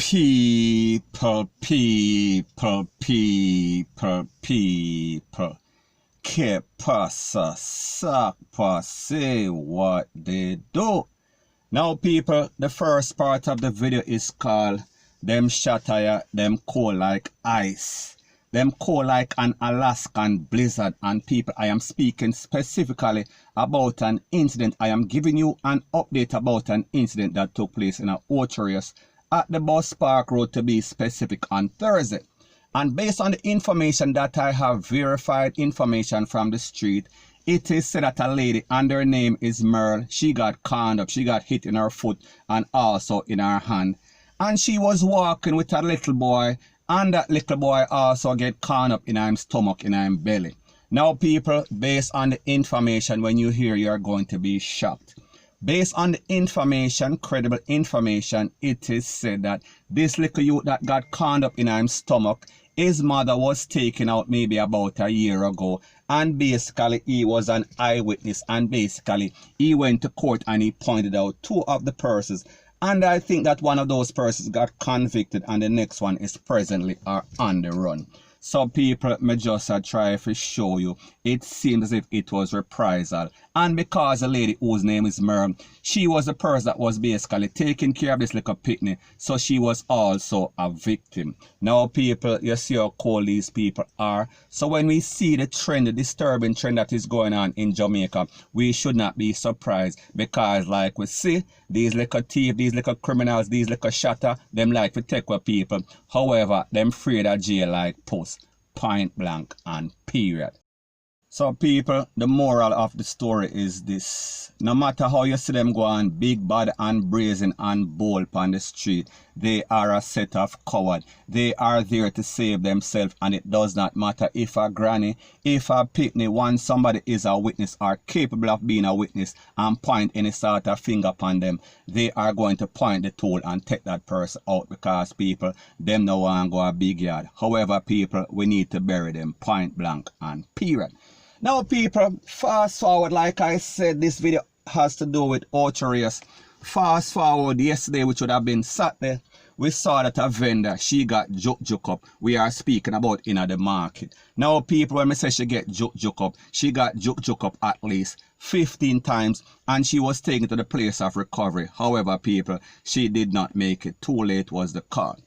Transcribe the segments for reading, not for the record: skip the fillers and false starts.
People. Que pasa, sakpa, say what they do. Now people, the first part of the video is called them shatter, them cold like ice. Them cold like an Alaskan blizzard. And people, I am speaking specifically about an incident. I am giving you an update about an incident that took place in a Orcharius at the Bus Park Road, to be specific, on Thursday. And based on the information that I have, verified information from the street, it is said that a lady, and her name is Merle, she got cornered up, she got hit in her foot and also in her hand. And she was walking with a little boy, and that little boy also get cornered up in her stomach, in her belly. Now people, based on the information, when you hear, you are going to be shocked. Based on the information, credible information, it is said that this little youth that got cornered up in her stomach, his mother was taken out maybe about a year ago, and basically he was an eyewitness, and basically he went to court and he pointed out two of the persons, and I think that one of those persons got convicted and the next one is presently on the run. So people, me just try to show you, it seems as if it was reprisal. And because the lady whose name is Merle, she was the person that was basically taking care of this little picnic, so she was also a victim. Now people, you see how cold these people are. So when we see the trend, the disturbing trend that is going on in Jamaica, we should not be surprised, because like we see, these little thieves, these little criminals, these little shatter, them like to take with people. However, them afraid of jail like puss, point blank and period. So people, the moral of the story is this: no matter how you see them go on big, bad and brazen and bold on the street, they are a set of cowards. They are there to save themselves, and it does not matter if a granny, if a picnic, once somebody is a witness or capable of being a witness and point any sort of finger upon them, they are going to point the tool and take that person out, because people, them no want to go a big yard. However people, we need to bury them, point blank and period. Now people, fast forward, like I said, this video has to do with Orcharius. Fast forward yesterday, which would have been Saturday, we saw that a vendor, she got juke up. We are speaking about in the market. Now people, when I say she get juke up, she got juke up at least 15 times, and she was taken to the place of recovery. However people, she did not make it. Too late was the call.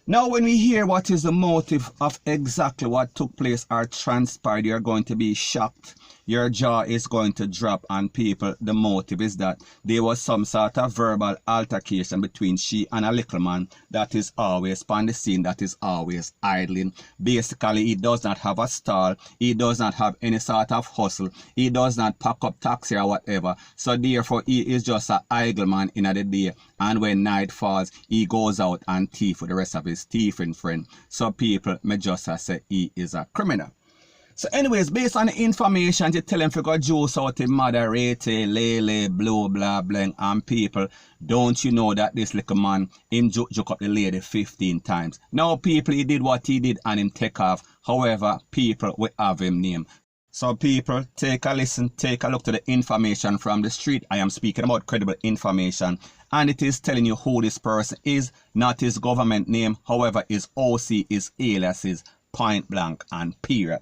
Now when we hear what is the motive of exactly what took place or transpired, you're going to be shocked. Your jaw is going to drop, and people, the motive is that there was some sort of verbal altercation between she and a little man that is always on the scene, that is always idling. Basically, he does not have a stall, he does not have any sort of hustle, he does not pack up taxi or whatever. So therefore, he is just an idle man in the day, and when night falls, he goes out and thief with the rest of his thieving friend. So people, me just say he is a criminal. So anyways, based on the information, you tell him to go juice out in moderate, lele, blue, blah, blah, and people, don't you know that this little man, him juke up the lady 15 times. Now people, he did what he did and him take off. However, people, we have him name. So people, take a listen, take a look to the information from the street. I am speaking about credible information, and it is telling you who this person is, not his government name. However, his OC, his aliases, point blank and period.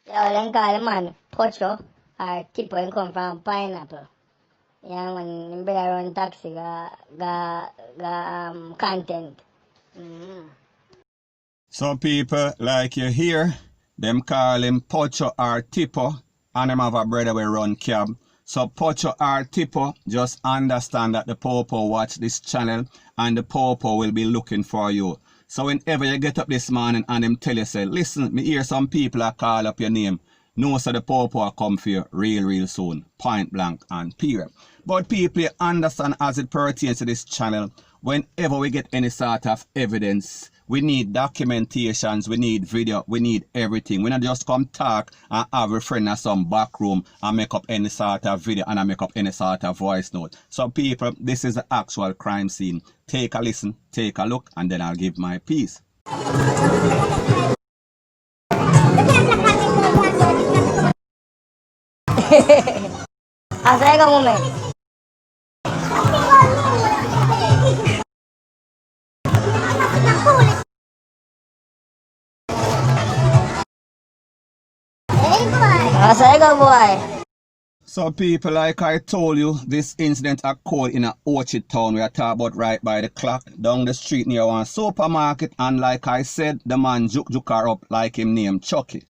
Yeah, then call the man Pocho or Tipo and come from Pineapple. Yeah, when better run taxi, content. So people, like you hear, them call him Pocho or Tipo, and them have a brother we run cab. So Pocho or Tipo, just understand that the Popo watch this channel, and the Popo will be looking for you. So whenever you get up this morning and them tell you, say, listen, me hear some people are call up your name, know so the Popo will come for you real soon, point blank and period. But people, you understand, as it pertains to this channel, whenever we get any sort of evidence, we need documentations, we need video, we need everything. We not just come talk and have a friend in some back room and make up any sort of video and make up any sort of voice note. So people, this is the actual crime scene. Take a listen, take a look, and then I'll give my piece. Hasta llega un momento. That's how you go, boy. So people, like I told you, this incident occurred in a Orchard town we are talking about right by the clock, down the street near one supermarket, and like I said, the man juke her up like him named Chucky.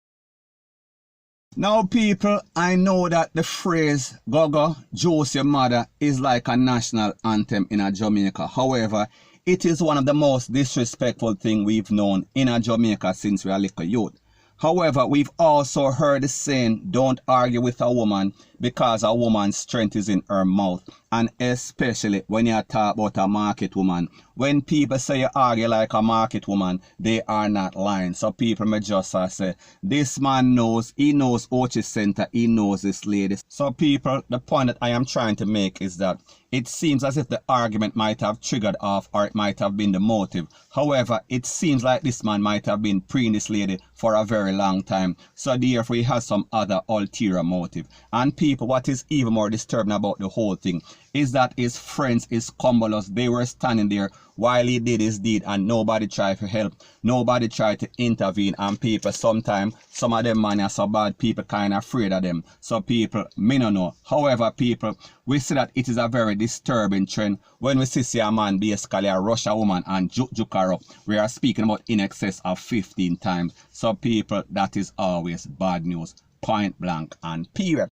Now people, I know that the phrase "Gogo, Juice your mother" is like a national anthem in a Jamaica. However, it is one of the most disrespectful things we've known in a Jamaica since we are little youth. However, we've also heard the saying, don't argue with a woman because a woman's strength is in her mouth. And especially when you talk about a market woman. When people say you argue like a market woman, they are not lying. So people may just say, this man knows, he knows Orchard Center, he knows this lady. So people, the point that I am trying to make is that it seems as if the argument might have triggered off or it might have been the motive. However, it seems like this man might have been preying this lady for a very long time. So therefore he has some other ulterior motive. And people, what is even more disturbing about the whole thing is that his friends, his cumulus, they were standing there while he did his deed and nobody tried to help. Nobody tried to intervene, and people sometimes, some of them man are so bad, people kind of afraid of them. So people, me no know. However, people, we see that it is a very disturbing trend when we see a man basically a rush a woman and juke her up. We are speaking about in excess of 15 times. So people, that is always bad news. Point blank and period.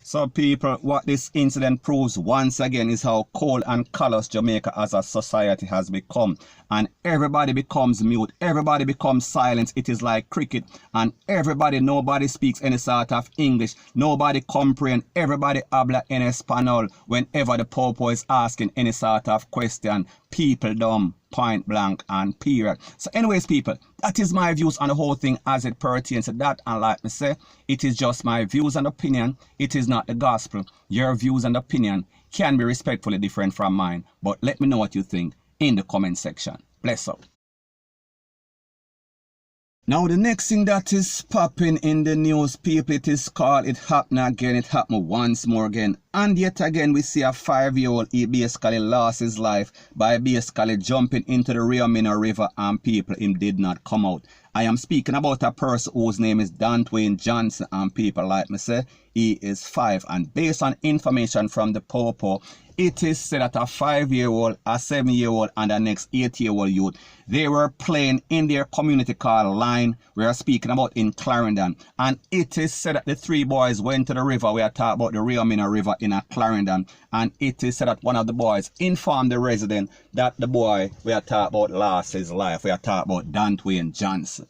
So people, what this incident proves once again is how cold and callous Jamaica as a society has become. And everybody becomes mute, everybody becomes silent. It is like cricket, and nobody speaks any sort of English. Nobody comprehend, everybody habla en español whenever the popo is asking any sort of question. People dumb, point blank and period. So anyways people, that is my views on the whole thing as it pertains to that. And like me say, it is just my views and opinion. It is not the gospel. Your views and opinion can be respectfully different from mine. But let me know what you think in the comment section. Bless up. Now the next thing that is popping in the news, people, it is called It Happened Again. It happened once more again. And yet again we see a 5-year-old, he basically lost his life by basically jumping into the Rio Minna River, and people, him did not come out. I am speaking about a person whose name is Dantwayne Johnson, and people, like me say, he is 5. And based on information from the Popo, it is said that a 5-year-old, a 7-year-old, and the next 8-year-old youth, they were playing in their community called Line. We are speaking about in Clarendon. And it is said that the 3 boys went to the river. We are talking about the Rio Minna River in Clarendon. And it is said that one of the boys informed the resident that the boy we are talking about lost his life. We are talking about Dantwayne Johnson.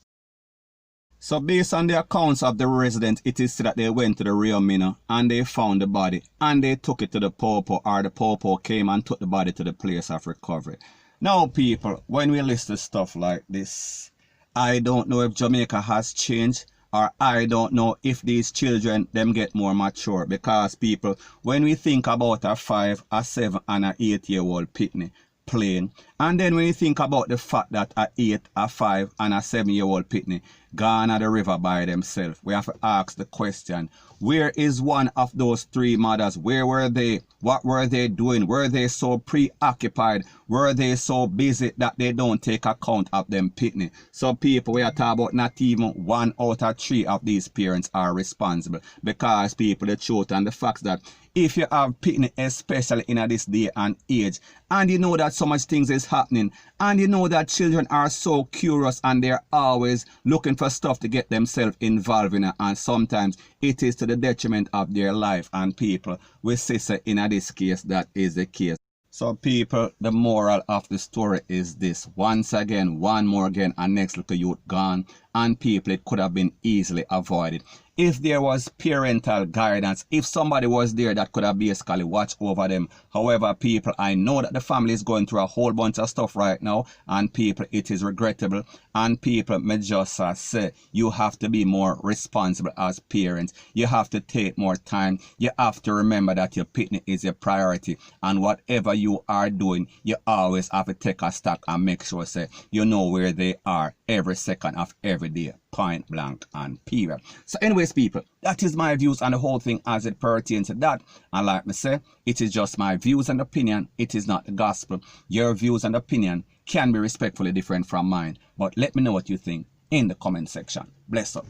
So based on the accounts of the residents, it is said that they went to the Rio Minna and they found the body and they took it to the Popo, or the Popo came and took the body to the place of recovery. Now people, when we listen to stuff like this, I don't know if Jamaica has changed, or I don't know if these children, them get more mature. Because people, when we think about a 5, a 7 and a 8-year-old pitney playing, and then when you think about the fact that a 8, a 5 and a 7-year-old pitney gone at the river by themselves, we have to ask the question, where is one of those 3 mothers? Where were they? What were they doing? Were they so preoccupied? Were they so busy that they don't take account of them pitney? So people, we are talking about not even 1 out of 3 of these parents are responsible. Because people, the truth and the facts that if you have pitney, especially in this day and age, and you know that so much things is happening, and you know that children are so curious and they're always looking for stuff to get themselves involved in, and sometimes it is to the detriment of their life. And people, we say in this case that is the case. So people, the moral of the story is this. Once again, one more again, and next little youth gone. And people, it could have been easily avoided if there was parental guidance, if somebody was there that could have basically watched over them. However, people, I know that the family is going through a whole bunch of stuff right now, and people, it is regrettable. And people, may just say, you have to be more responsible as parents. You have to take more time. You have to remember that your pitney is your priority, and whatever you are doing, you always have to take a stock and make sure say you know where they are every second of every day. Point blank and period. So anyways people, that is my views on the whole thing as it pertains to that. And like me say, it is just my views and opinion. It is not the gospel. Your views and opinion can be respectfully different from mine. But let me know what you think in the comment section. Bless up.